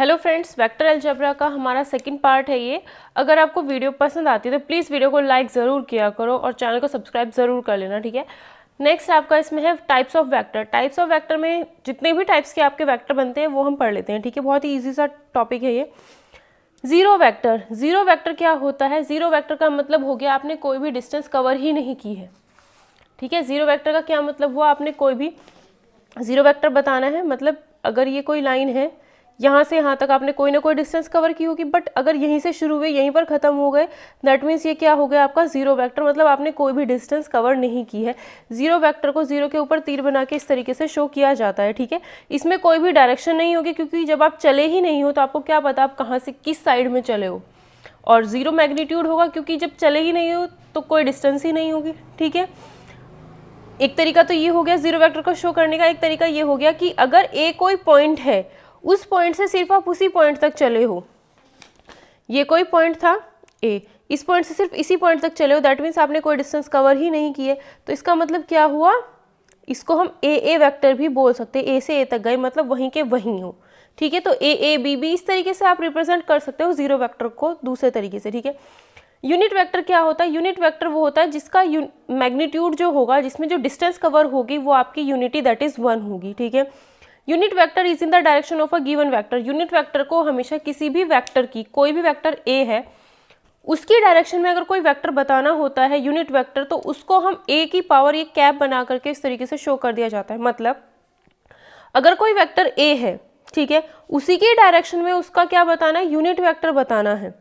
Hello friends, vector algebra का हमारा second part है ये। अगर आपको वीडियो पसंद आती है तो प्लीज़ वीडियो को लाइक ज़रूर किया करो और चैनल को सब्सक्राइब ज़रूर कर लेना, ठीक है। नेक्स्ट आपका इसमें है types of vector. Types of vector में जितने भी टाइप्स के आपके वेक्टर बनते हैं वो हम पढ़ लेते हैं, ठीक है। बहुत ही ईजी सा टॉपिक है ये। Zero vector. जीरो वेक्टर क्या होता है? जीरो वेक्टर का मतलब हो गया आपने कोई भी डिस्टेंस कवर ही नहीं की है, ठीक है। जीरो वेक्टर का क्या मतलब हुआ? आपने कोई भी जीरो वेक्टर बताना है, मतलब अगर ये कोई लाइन है, यहाँ से यहाँ तक आपने कोई ना कोई डिस्टेंस कवर की होगी, बट अगर यहीं से शुरू हुए यहीं पर ख़त्म हो गए, दैट मीन्स ये क्या हो गया आपका जीरो वेक्टर, मतलब आपने कोई भी डिस्टेंस कवर नहीं की है। जीरो वेक्टर को जीरो के ऊपर तीर बना के इस तरीके से शो किया जाता है, ठीक है। इसमें कोई भी डायरेक्शन नहीं होगी, क्योंकि जब आप चले ही नहीं हो तो आपको क्या पता आप कहाँ से किस साइड में चले हो। और जीरो मैग्नीट्यूड होगा, क्योंकि जब चले ही नहीं हो तो कोई डिस्टेंस ही नहीं होगी, ठीक है। एक तरीका तो ये हो गया जीरो वेक्टर को शो करने का। एक तरीका ये हो गया कि अगर ए कोई पॉइंट है, उस पॉइंट से सिर्फ आप उसी पॉइंट तक चले हो। ये कोई पॉइंट था ए, इस पॉइंट से सिर्फ इसी पॉइंट तक चले हो, दैट मीन्स आपने कोई डिस्टेंस कवर ही नहीं किए। तो इसका मतलब क्या हुआ? इसको हम ए वेक्टर भी बोल सकते हैं। ए से ए तक गए मतलब वहीं के वहीं हो, ठीक है। तो ए बी बी इस तरीके से आप रिप्रेजेंट कर सकते हो जीरो वेक्टर को दूसरे तरीके से, ठीक है। यूनिट वेक्टर क्या होता है? यूनिट वेक्टर वो होता है जिसका मैग्नीट्यूड जो होगा, जिसमें जो डिस्टेंस कवर होगी वो आपकी यूनिटी दैट इज 1 होगी, ठीक है। Unit vector is in the direction of a given vector. Unit vector को हमेशा किसी भी वेक्टर की, कोई भी वेक्टर ए है उसकी डायरेक्शन में अगर कोई वेक्टर बताना होता है यूनिट वेक्टर, तो उसको हम ए की पावर ये कैप बना करके इस तरीके से शो कर दिया जाता है। मतलब अगर कोई वेक्टर ए है, ठीक है, उसी की डायरेक्शन में उसका क्या बताना है? यूनिट वेक्टर बताना है।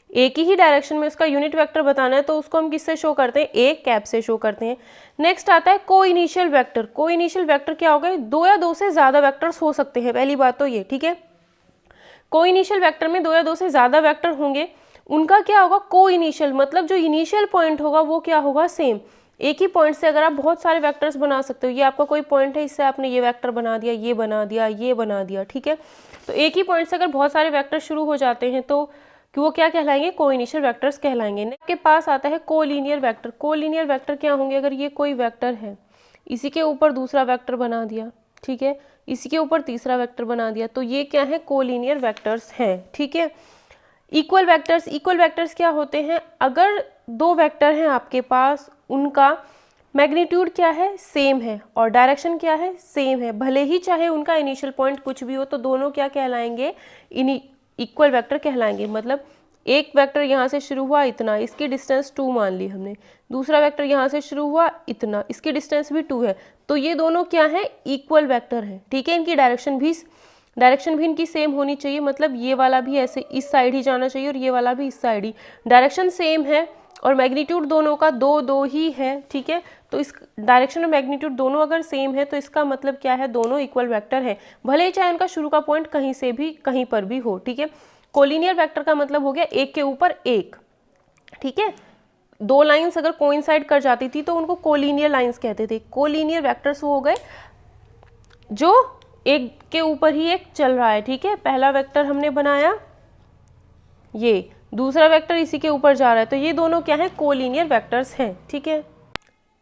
ए की ही डायरेक्शन में उसका यूनिट वेक्टर बताना है, तो उसको हम किससे शो करते हैं? ए कैप से शो करते हैं। नेक्स्ट आता है को इनिशियल वेक्टर। को इनिशियल वेक्टर क्या होगा? दो या दो से ज्यादा वेक्टर्स हो सकते हैं, पहली बात तो ये, ठीक है। को इनिशियल वेक्टर में दो या दो से ज्यादा वेक्टर होंगे, उनका क्या होगा? को इनिशियल मतलब जो इनिशियल पॉइंट होगा वो क्या होगा? सेम। एक ही पॉइंट से अगर आप बहुत सारे वेक्टर्स बना सकते हो, ये आपका कोई पॉइंट है, इससे आपने ये वेक्टर बना दिया, ये बना दिया, ये बना दिया, ठीक है। तो एक ही पॉइंट से अगर बहुत सारे वेक्टर शुरू हो जाते हैं तो कि वो क्या कहलाएंगे? कोइनिशियल वेक्टर्स कहलाएंगे। आपके पास आता है कोलिनियर वेक्टर। कोलिनियर वेक्टर क्या होंगे? अगर ये कोई वेक्टर है, इसी के ऊपर दूसरा वेक्टर बना दिया, ठीक है, इसी के ऊपर तीसरा वेक्टर बना दिया, तो ये क्या है? कोलिनियर वेक्टर्स हैं, ठीक है। Equal vectors. इक्वल वेक्टर्स क्या होते हैं? अगर दो वेक्टर हैं आपके पास, उनका मैग्नीट्यूड क्या है? सेम है, और डायरेक्शन क्या है? सेम है, भले ही चाहे उनका इनिशियल पॉइंट कुछ भी हो, तो दोनों क्या कहलाएंगे? इक्वल वेक्टर कहलाएंगे। मतलब एक वेक्टर यहाँ से शुरू हुआ इतना, इसकी डिस्टेंस 2 मान ली हमने, दूसरा वेक्टर यहाँ से शुरू हुआ इतना, इसकी डिस्टेंस भी 2 है, तो ये दोनों क्या है? इक्वल वेक्टर है, ठीक है। इनकी डायरेक्शन भी इनकी सेम होनी चाहिए, मतलब ये वाला भी ऐसे इस साइड ही जाना चाहिए और ये वाला भी इस साइड ही। डायरेक्शन सेम है और मैग्नीट्यूड दोनों का 2 ही है, ठीक है। तो इस डायरेक्शन और मैग्नीट्यूड दोनों अगर सेम है तो इसका मतलब क्या है? दोनों इक्वल वेक्टर है, भले ही चाहे उनका शुरू का पॉइंट कहीं से भी कहीं पर भी हो, ठीक है। कोलिनियर वेक्टर का मतलब हो गया एक के ऊपर एक, ठीक है। दो लाइंस अगर कोइंसाइड कर जाती थी तो उनको कोलिनियर लाइंस कहते थे। कोलिनियर वेक्टर्स वो हो गए जो एक के ऊपर ही एक चल रहा है, ठीक है। पहला वेक्टर हमने बनाया, ये दूसरा वेक्टर इसी के ऊपर जा रहा है, तो ये दोनों क्या है? कोलिनियर वेक्टर्स हैं, ठीक है।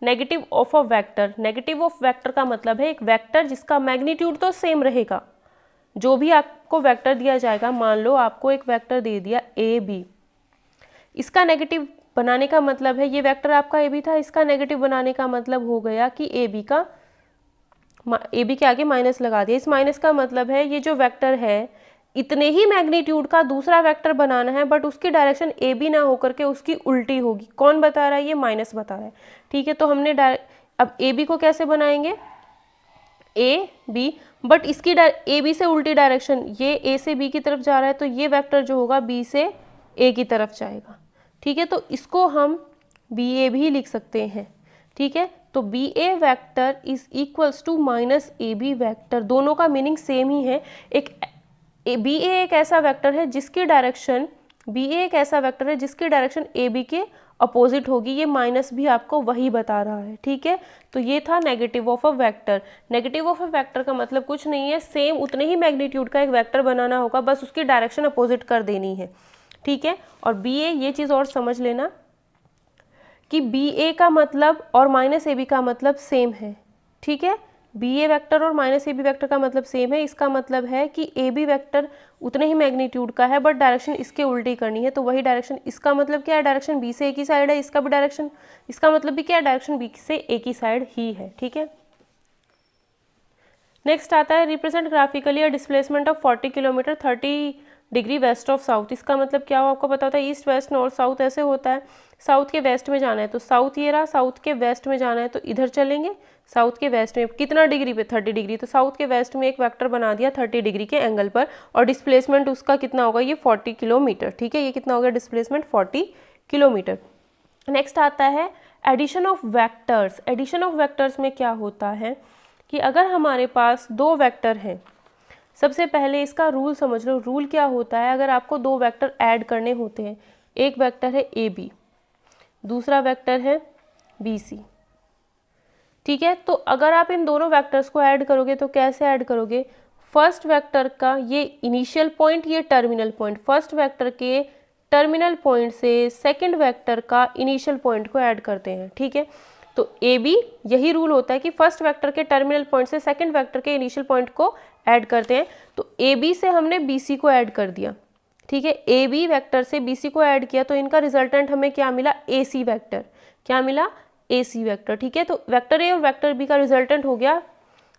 Negative of a vector. Negative of vector का मतलब है एक वेक्टर जिसका मैग्नीट्यूड तो सेम रहेगा। जो भी आपको वेक्टर दिया जाएगा, मान लो आपको एक वेक्टर दे दिया ए बी, इसका नेगेटिव बनाने का मतलब है, ये वेक्टर आपका ए बी था, इसका नेगेटिव बनाने का मतलब हो गया कि ए बी के आगे माइनस लगा दिया। इस माइनस का मतलब है ये जो वेक्टर है इतने ही मैग्नीट्यूड का दूसरा वेक्टर बनाना है, बट उसकी डायरेक्शन ए बी ना होकर के उसकी उल्टी होगी। कौन बता रहा है? ये माइनस बता रहा है, ठीक है। तो हमने अब ए बी को कैसे बनाएंगे? ए बी, बट इसकी ए बी से उल्टी डायरेक्शन, ये ए से बी की तरफ जा रहा है, तो ये वेक्टर जो होगा बी से ए की तरफ जाएगा, ठीक है। तो इसको हम बी ए भी लिख सकते हैं, ठीक है। तो B A vector is equals to minus A B vector. दोनों का मीनिंग सेम ही है। बी ए एक ऐसा वेक्टर है जिसकी डायरेक्शन ए बी के अपोजिट होगी। ये माइनस भी आपको वही बता रहा है, ठीक है। तो ये था negative of a vector. Negative of a vector का मतलब कुछ नहीं है, सेम उतने ही मैग्नीट्यूड का एक वेक्टर बनाना होगा, बस उसकी डायरेक्शन अपोजिट कर देनी है, ठीक है। और बी ए, ये चीज़ और समझ लेना कि बी ए का मतलब और माइनस ए बी का मतलब सेम है, ठीक है। बी ए वैक्टर और माइनस ए बी वैक्टर का मतलब सेम है। इसका मतलब है कि ए बी वैक्टर उतने ही मैग्नीट्यूड का है बट डायरेक्शन इसके उल्टी करनी है, तो वही डायरेक्शन, इसका मतलब क्या है, डायरेक्शन बी से ए की साइड है, इसका भी डायरेक्शन, इसका मतलब भी क्या है, डायरेक्शन बी से ए की साइड ही है। ठीक है, नेक्स्ट आता है represent graphically a displacement of 40 kilometre 30 degree west of south. इसका मतलब क्या हो आपको पता होता है, ईस्ट वेस्ट नॉर्थ साउथ ऐसे होता है। साउथ के वेस्ट में जाना है तो साउथ ये रहा, साउथ के वेस्ट में जाना है तो इधर चलेंगे, साउथ के वेस्ट में कितना डिग्री पे, 30 डिग्री, तो साउथ के वेस्ट में एक वेक्टर बना दिया 30 डिग्री के एंगल पर, और डिस्प्लेसमेंट उसका कितना होगा, ये 40 किलोमीटर। ठीक है, ये कितना हो गया डिस्प्लेसमेंट, 40 किलोमीटर। नेक्स्ट आता है addition of vectors. Addition of vectors में क्या होता है कि अगर हमारे पास दो वेक्टर हैं, सबसे पहले इसका रूल समझ लो। रूल क्या होता है, अगर आपको दो वेक्टर ऐड करने होते हैं, एक वेक्टर है ए बी, दूसरा वेक्टर है बी सी। ठीक है, तो अगर आप इन दोनों वेक्टर्स को ऐड करोगे तो कैसे ऐड करोगे, फर्स्ट वेक्टर का ये इनिशियल पॉइंट, ये टर्मिनल पॉइंट, फर्स्ट वेक्टर के टर्मिनल पॉइंट से सेकंड वेक्टर का इनिशियल पॉइंट को ऐड करते हैं। ठीक है, तो ए बी, यही रूल होता है कि फर्स्ट वेक्टर के टर्मिनल पॉइंट से सेकंड वेक्टर के इनिशियल पॉइंट को ऐड करते हैं। तो ए बी से हमने बी सी को ऐड कर दिया। ठीक है, ए बी वेक्टर से बी सी को ऐड किया तो इनका रिजल्टेंट हमें क्या मिला, ए सी वेक्टर। क्या मिला, ए सी वेक्टर। ठीक है, तो वेक्टर ए और वेक्टर बी का रिजल्टेंट हो गया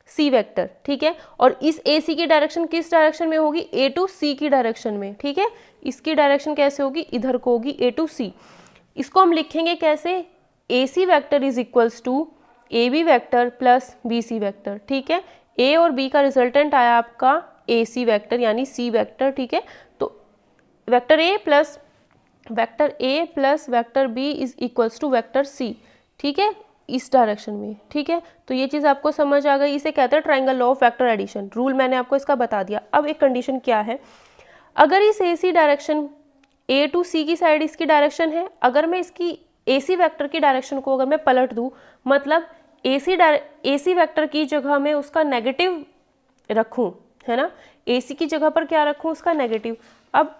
सी वेक्टर। ठीक है, और इस ए सी की डायरेक्शन किस डायरेक्शन में होगी, ए टू सी की डायरेक्शन में। ठीक है, इसकी डायरेक्शन कैसे होगी, इधर को होगी, ए टू सी। इसको हम लिखेंगे कैसे, A C vector is equals to A B vector plus B C vector. ठीक है, ए और बी का रिजल्टेंट आया आपका ए सी वैक्टर यानी सी वैक्टर। ठीक है, तो vector A plus vector B is equals to vector C. ठीक है, इस डायरेक्शन में। ठीक है, तो ये चीज़ आपको समझ आ गई, इसे कहते हैं triangle law of vector addition. Rule मैंने आपको इसका बता दिया। अब एक कंडीशन क्या है, अगर इस ए सी डायरेक्शन ए टू सी की साइड इसकी डायरेक्शन है, अगर मैं इसकी ए सी वैक्टर की डायरेक्शन को अगर मैं पलट दूँ, मतलब ए सी वैक्टर की जगह में उसका नेगेटिव रखूँ, है ना, ए सी की जगह पर क्या रखूँ, उसका नेगेटिव। अब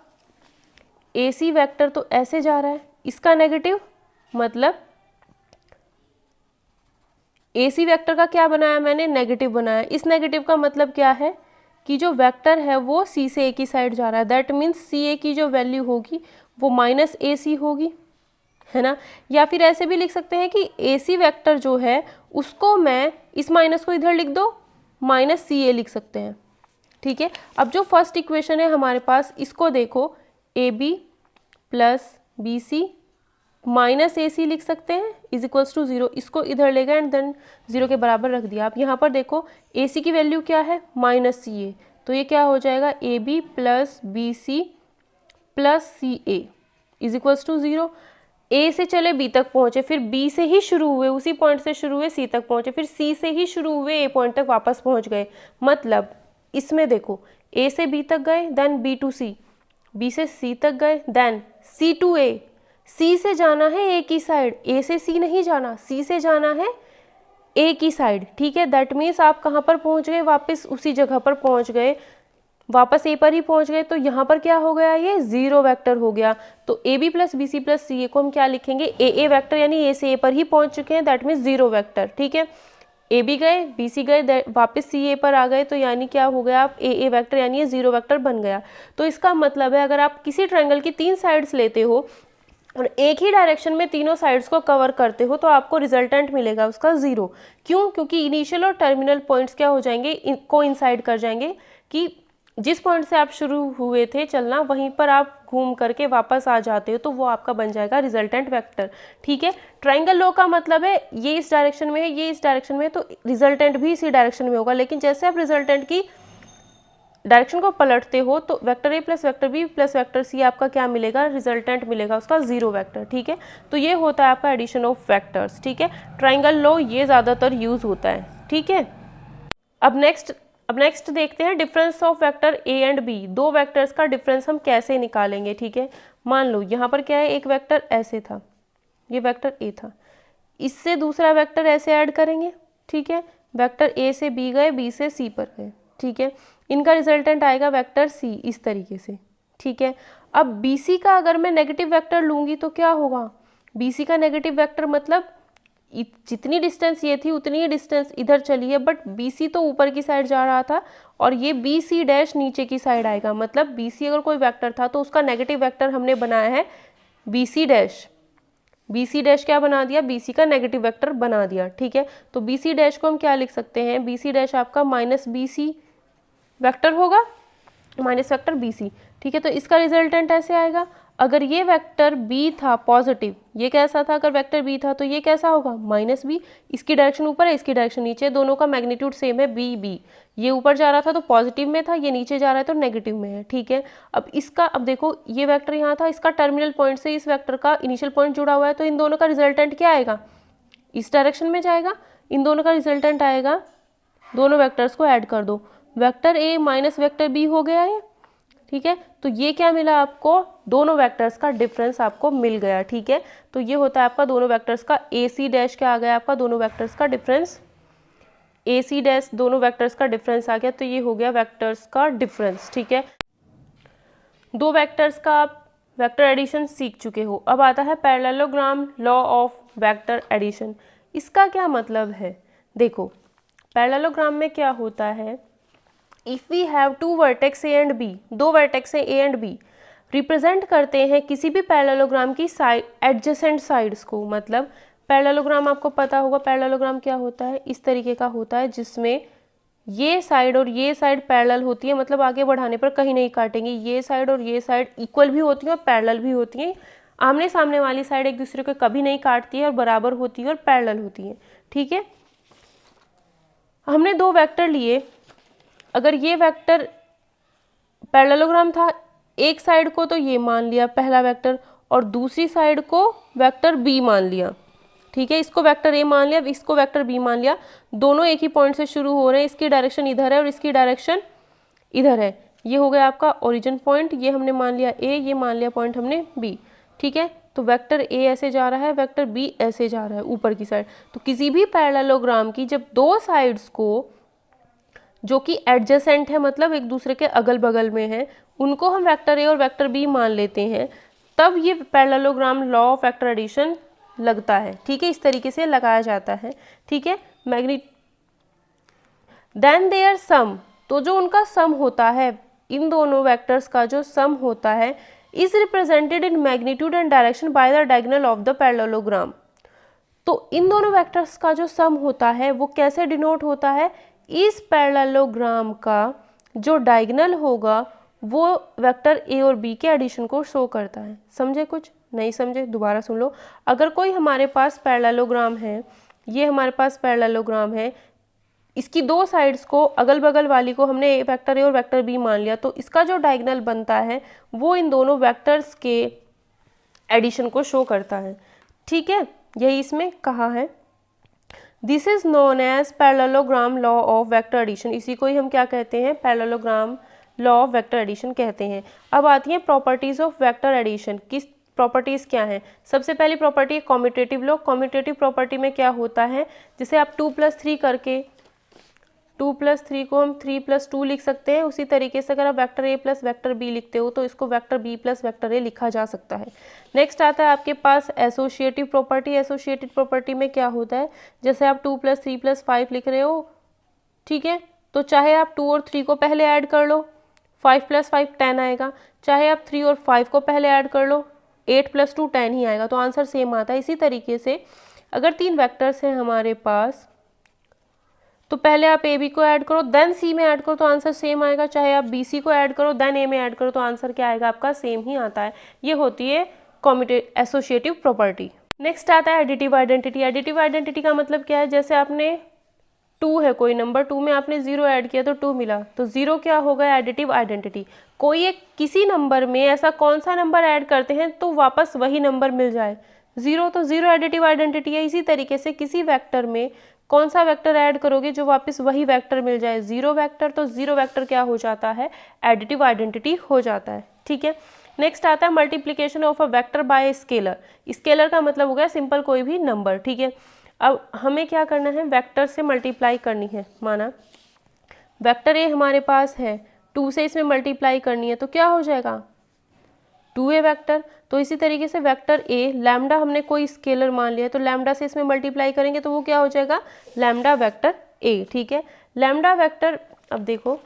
ए सी वैक्टर तो ऐसे जा रहा है, इसका नेगेटिव मतलब ए सी वैक्टर का क्या बनाया मैंने, नेगेटिव बनाया। इस नेगेटिव का मतलब क्या है कि जो वेक्टर है वो सी से ए की साइड जा रहा है, दैट मीन्स सी ए की जो वैल्यू होगी वो माइनस ए सी होगी, है ना। या फिर ऐसे भी लिख सकते हैं कि ए सी वैक्टर जो है उसको मैं इस माइनस को इधर लिख दो, माइनस सी ए लिख सकते हैं। ठीक है, अब जो फर्स्ट इक्वेशन है हमारे पास, इसको देखो, A B plus B C minus A C लिख सकते हैं इज इक्वल्स टू 0। इसको इधर ले गए एंड देन 0 के बराबर रख दिया। आप यहाँ पर देखो ए सी की वैल्यू क्या है, माइनस सी ए, तो ये क्या हो जाएगा, A B plus B C plus C A is equals to 0। A से चले बी तक पहुँचे, फिर बी से ही शुरू हुए, उसी पॉइंट से शुरू हुए सी तक पहुँचे, फिर सी से ही शुरू हुए ए पॉइंट तक वापस पहुँच गए। मतलब इसमें देखो, ए से बी तक गए, then B to C, B से सी तक गए, देन सी टू ए। सी से जाना है ए की साइड, ए से सी नहीं जाना, सी से जाना है ए की साइड। ठीक है, दैट मीन्स आप कहाँ पर पहुँच गए, वापस उसी जगह पर पहुँच गए, वापस ए पर ही पहुँच गए। तो यहाँ पर क्या हो गया, ये 0 वेक्टर हो गया। तो A B plus B C plus C A को हम क्या लिखेंगे, ए वेक्टर, यानी ए से ए पर ही पहुँच चुके हैं, दैट मीन्स 0 वेक्टर। ठीक है, ए बी गए, बी सी गए, वापस सी ए पर आ गए, तो यानी क्या हो गया, आप ए वेक्टर यानी ये 0 वेक्टर बन गया। तो इसका मतलब है अगर आप किसी ट्रायंगल की 3 साइड्स लेते हो और एक ही डायरेक्शन में तीनों साइड्स को कवर करते हो तो आपको रिजल्टेंट मिलेगा उसका 0। क्यों, क्योंकि इनिशियल और टर्मिनल पॉइंट्स क्या हो जाएंगे, को इंसाइड कर जाएंगे, कि जिस पॉइंट से आप शुरू हुए थे चलना वहीं पर आप घूम करके वापस आ जाते हो, तो वो आपका बन जाएगा रिजल्टेंट वेक्टर। ठीक है, ट्रायंगल लॉ का मतलब है ये इस डायरेक्शन में है, ये इस डायरेक्शन में है, तो रिजल्टेंट भी इसी डायरेक्शन में होगा। लेकिन जैसे आप रिजल्टेंट की डायरेक्शन को पलटते हो तो vector A plus vector B plus vector C आपका क्या मिलेगा, रिजल्टेंट मिलेगा उसका 0 वेक्टर। ठीक है, तो ये होता है आपका एडिशन ऑफ वेक्टर्स। ठीक है, ट्रायंगल लॉ ये ज़्यादातर यूज होता है। ठीक है, अब नेक्स्ट देखते हैं difference of vector A and B. दो वेक्टर्स का डिफरेंस हम कैसे निकालेंगे। ठीक है, मान लो यहाँ पर क्या है, एक वेक्टर ऐसे था, ये वेक्टर ए था, इससे दूसरा वेक्टर ऐसे ऐड करेंगे। ठीक है, वेक्टर ए से बी गए, बी से सी पर गए। ठीक है, इनका रिजल्टेंट आएगा वेक्टर सी इस तरीके से। ठीक है, अब बी सी का अगर मैं नेगेटिव वेक्टर लूँगी तो क्या होगा, बी सी का नेगेटिव वेक्टर मतलब जितनी डिस्टेंस ये थी उतनी ही डिस्टेंस इधर चली है, बट BC तो ऊपर की साइड जा रहा था और ये BC डैश नीचे की साइड आएगा। मतलब BC अगर कोई वेक्टर था तो उसका नेगेटिव वेक्टर हमने बनाया है BC डैश। BC डैश क्या बना दिया, BC का नेगेटिव वेक्टर बना दिया। ठीक है, तो BC डैश को हम क्या लिख सकते हैं, BC डैश आपका -BC वेक्टर होगा, माइनस वेक्टर BC। ठीक है, तो इसका रिजल्टेंट ऐसे आएगा। अगर ये वेक्टर B था पॉजिटिव, ये कैसा था, अगर वेक्टर B था तो ये कैसा होगा, -B। इसकी डायरेक्शन ऊपर है, इसकी डायरेक्शन नीचे, दोनों का मैग्नीट्यूड सेम है B। ये ऊपर जा रहा था तो पॉजिटिव में था, ये नीचे जा रहा है तो नेगेटिव में है। ठीक है, अब इसका, अब देखो ये वेक्टर यहाँ था, इसका टर्मिनल पॉइंट से इस वेक्टर का इनिशियल पॉइंट जुड़ा हुआ है, तो इन दोनों का रिजल्टेंट क्या आएगा, इस डायरेक्शन में जाएगा। इन दोनों का रिजल्टेंट आएगा, दोनों वेक्टर्स को ऐड कर दो, vector A minus vector B हो गया है। ठीक है, तो ये क्या मिला आपको, दोनों वेक्टर्स का डिफरेंस आपको मिल गया। ठीक है, तो ये होता है आपका दोनों वेक्टर्स का AC डैश क्या आ गया आपका, दोनों वेक्टर्स का डिफरेंस, AC डैश दोनों वेक्टर्स का डिफरेंस आ गया, तो ये हो गया वेक्टर्स का डिफरेंस। ठीक है, दो वेक्टर्स का आप वेक्टर एडिशन सीख चुके हो। अब आता है parallelogram law of vector addition. इसका क्या मतलब है, देखो पैरेललोग्राम में क्या होता है, if we have two vertex A and B, दो वर्टेक्स हैं A एंड B, रिप्रेजेंट करते हैं किसी भी पैरेललोग्राम की साइड एडजेसेंट साइड्स को। मतलब पैरेललोग्राम आपको पता होगा, पैरेललोग्राम क्या होता है, इस तरीके का होता है जिसमें ये साइड और ये साइड पैरेलल होती है, मतलब आगे बढ़ाने पर कहीं नहीं काटेंगे। ये साइड और ये साइड इक्वल भी होती हैं और पैरेलल भी होती हैं। आमने सामने वाली साइड एक दूसरे को कभी नहीं काटती है और बराबर होती है और पैरेलल होती है। ठीक है, हमने दो वेक्टर लिए, अगर ये वेक्टर पैरेललोग्राम था, एक साइड को तो ये मान लिया पहला वेक्टर और दूसरी साइड को वेक्टर B मान लिया। ठीक है, इसको वेक्टर A मान लिया, इसको वेक्टर B मान लिया, दोनों एक ही पॉइंट से शुरू हो रहे हैं, इसकी डायरेक्शन इधर है और इसकी डायरेक्शन इधर है। ये हो गया आपका ओरिजिन पॉइंट, ये हमने मान लिया A, ये मान लिया पॉइंट हमने B। ठीक है, तो वेक्टर A ऐसे जा रहा है, वेक्टर B ऐसे जा रहा है ऊपर की साइड। तो किसी भी पैरेललोग्राम की जब दो साइड्स को जो कि एडजेसेंट है, मतलब एक दूसरे के अगल बगल में है, उनको हम वेक्टर A और वेक्टर B मान लेते हैं, तब ये parallelogram law of vector addition लगता है। ठीक है, इस तरीके से लगाया जाता है। ठीक है, देन देयर सम, तो जो उनका सम होता है, इन दोनों वेक्टर्स का जो सम होता है, is represented in magnitude and direction by the diagonal of the parallelogram. तो इन दोनों वेक्टर्स का जो सम होता है वो कैसे डिनोट होता है, इस पैरेललोग्राम का जो डायगोनल होगा वो वेक्टर A और B के एडिशन को शो करता है। समझे, कुछ नहीं समझे दोबारा सुन लो। अगर कोई हमारे पास पैरेललोग्राम है, ये हमारे पास पैरेललोग्राम है, इसकी दो साइड्स को अगल बगल वाली को हमने वेक्टर A और वेक्टर B मान लिया, तो इसका जो डायगोनल बनता है वो इन दोनों वेक्टर्स के एडिशन को शो करता है। ठीक है, यही इसमें कहा है। This is known as parallelogram law of vector addition. इसी को ही हम क्या कहते हैं, parallelogram law of vector addition कहते हैं। अब आती हैं प्रॉपर्टीज ऑफ वेक्टर एडिशन। किस प्रॉपर्टीज क्या हैं, सबसे पहली प्रॉपर्टी है कॉम्यूटेटिव लॉ। कॉम्यूटेटिव प्रॉपर्टी में क्या होता है, जैसे आप 2+3 करके 2+3 को हम 3+2 लिख सकते हैं, उसी तरीके से अगर आप vector A plus vector B लिखते हो तो इसको vector B plus vector A लिखा जा सकता है। नेक्स्ट आता है आपके पास एसोसिएटिव प्रॉपर्टी। एसोसिएटिव प्रॉपर्टी में क्या होता है, जैसे आप 2+3+5 लिख रहे हो, ठीक है, तो चाहे आप 2 और 3 को पहले ऐड कर लो, 5+5 10 आएगा, चाहे आप 3 और 5 को पहले ऐड कर लो, 8+2 10 ही आएगा, तो आंसर सेम आता है। इसी तरीके से अगर 3 वेक्टर्स हैं हमारे पास, तो पहले आप ए बी को ऐड करो, देन सी में ऐड करो तो आंसर सेम आएगा, चाहे आप बी सी को ऐड करो देन ए में ऐड करो तो आंसर क्या आएगा आपका, सेम ही आता है। ये होती है एसोसिएटिव प्रॉपर्टी। नेक्स्ट आता है एडिटिव आइडेंटिटी। एडिटिव आइडेंटिटी का मतलब क्या है, जैसे आपने 2 है कोई नंबर, 2 में आपने 0 ऐड किया तो 2 मिला, तो 0 क्या होगा, एडिटिव आइडेंटिटी। कोई एक किसी नंबर में ऐसा कौन सा नंबर ऐड करते हैं तो वापस वही नंबर मिल जाए, 0, तो 0 एडिटिव आइडेंटिटी है। इसी तरीके से किसी वेक्टर में कौन सा वेक्टर ऐड करोगे जो वापस वही वेक्टर मिल जाए, 0 वेक्टर, तो 0 वेक्टर क्या हो जाता है, एडिटिव आइडेंटिटी हो जाता है। ठीक है, नेक्स्ट आता है multiplication of a vector by scalar. Scalar का मतलब हो गया सिंपल कोई भी नंबर। ठीक है, अब हमें क्या करना है, वेक्टर से मल्टीप्लाई करनी है। माना वेक्टर ए हमारे पास है, 2 से इसमें मल्टीप्लाई करनी है तो क्या हो जाएगा, 2a वेक्टर। तो इसी तरीके से वेक्टर a, लैम्डा हमने कोई स्केलर मान लिया है तो लैम्डा से इसमें मल्टीप्लाई करेंगे तो वो क्या हो जाएगा, लैम्डा वेक्टर a। ठीक है, लैम्डा वेक्टर, अब देखो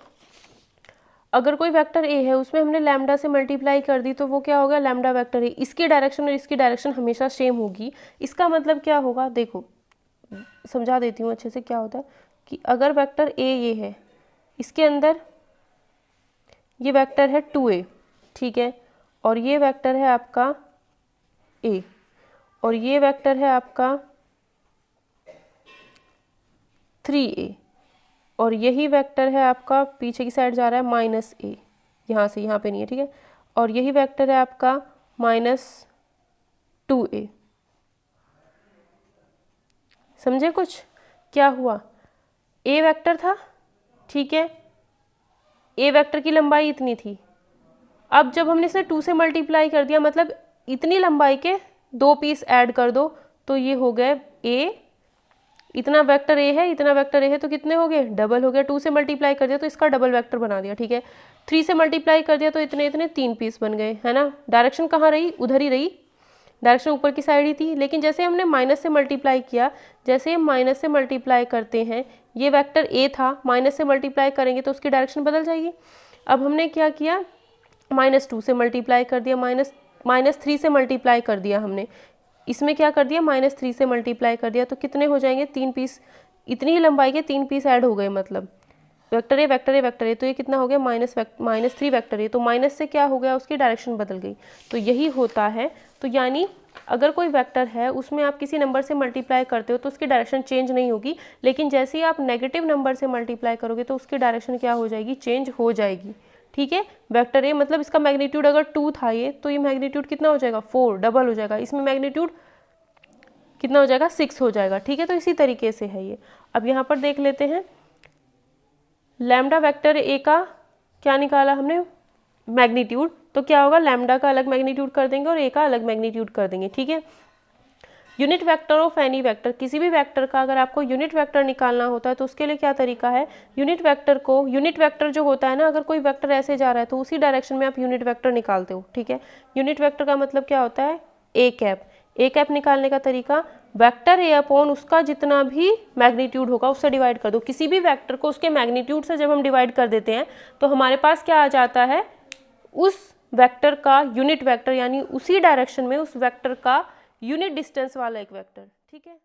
अगर कोई वेक्टर a है उसमें हमने लैम्डा से मल्टीप्लाई कर दी तो वो क्या होगा, लैम्डा वेक्टर a। इसकी डायरेक्शन और इसकी डायरेक्शन हमेशा सेम होगी। इसका मतलब क्या होगा, देखो समझा देती हूँ अच्छे से क्या होता है कि अगर वेक्टर a ये है, इसके अंदर ये वेक्टर है 2a, ठीक है, और ये वेक्टर है आपका a, और ये वेक्टर है आपका 3a, और यही वेक्टर है आपका पीछे की साइड जा रहा है -a, यहाँ से यहाँ पे नहीं है, ठीक है, और यही वेक्टर है आपका -2a। समझे कुछ क्या हुआ, a वेक्टर था, ठीक है, a वेक्टर की लंबाई इतनी थी। अब जब हमने इसे 2 से मल्टीप्लाई कर दिया, मतलब इतनी लंबाई के 2 पीस ऐड कर दो तो ये हो गए a, इतना वेक्टर a है, इतना वेक्टर a है, तो कितने हो गए, डबल हो गया। 2 से मल्टीप्लाई कर दिया तो इसका डबल वेक्टर बना दिया, ठीक है। 3 से मल्टीप्लाई कर दिया तो इतने इतने 3 पीस बन गए, है ना। डायरेक्शन कहाँ रही, उधर ही रही, डायरेक्शन ऊपर की साइड ही थी। लेकिन जैसे हमने माइनस से मल्टीप्लाई किया, जैसे हम माइनस से मल्टीप्लाई करते हैं, ये वेक्टर a था, माइनस से मल्टीप्लाई करेंगे तो उसकी डायरेक्शन बदल जाएगी। अब हमने क्या किया, -2 से मल्टीप्लाई कर दिया, -3 से मल्टीप्लाई कर दिया हमने, इसमें क्या कर दिया, -3 से मल्टीप्लाई कर दिया, तो कितने हो जाएंगे, 3 पीस, इतनी ही लंबाई के 3 पीस ऐड हो गए, मतलब vector A vector A vector A, तो ये कितना हो गया, -3 वेक्टर ए, तो माइनस से क्या हो गया, उसकी डायरेक्शन बदल गई। तो यही होता है। तो यानी अगर कोई वेक्टर है उसमें आप किसी नंबर से मल्टीप्लाई करते हो तो उसकी डायरेक्शन चेंज नहीं होगी, लेकिन जैसे ही आप नेगेटिव नंबर से मल्टीप्लाई करोगे तो उसकी डायरेक्शन क्या हो जाएगी, चेंज हो जाएगी। ठीक है, वेक्टर ए मतलब इसका मैग्नीट्यूड अगर 2 था ये, तो ये मैग्नीट्यूड कितना हो जाएगा, 4, डबल हो जाएगा। इसमें मैग्नीट्यूड कितना हो जाएगा, 6 हो जाएगा। ठीक है, तो इसी तरीके से है ये। अब यहाँ पर देख लेते हैं, लैम्डा वेक्टर ए का क्या निकाला हमने, मैग्नीट्यूड, तो क्या होगा, लैम्डा का अलग मैग्नीट्यूड कर देंगे और ए का अलग मैग्नीट्यूड कर देंगे। ठीक है, unit vector of any vector, किसी भी वेक्टर का अगर आपको यूनिट वेक्टर निकालना होता है तो उसके लिए क्या तरीका है, यूनिट वेक्टर जो होता है ना, अगर कोई वेक्टर ऐसे जा रहा है तो उसी डायरेक्शन में आप यूनिट वेक्टर निकालते हो। ठीक है, यूनिट वेक्टर का मतलब क्या होता है, ए कैप निकालने का तरीका, वेक्टर ए अपॉन उसका जितना भी मैग्नीट्यूड होगा उससे डिवाइड कर दो। किसी भी वेक्टर को उसके मैग्नीट्यूड से जब हम डिवाइड कर देते हैं तो हमारे पास क्या आ जाता है, उस वेक्टर का यूनिट वेक्टर, यानी उसी डायरेक्शन में उस वेक्टर का यूनिट डिस्टेंस वाला एक वेक्टर। ठीक है।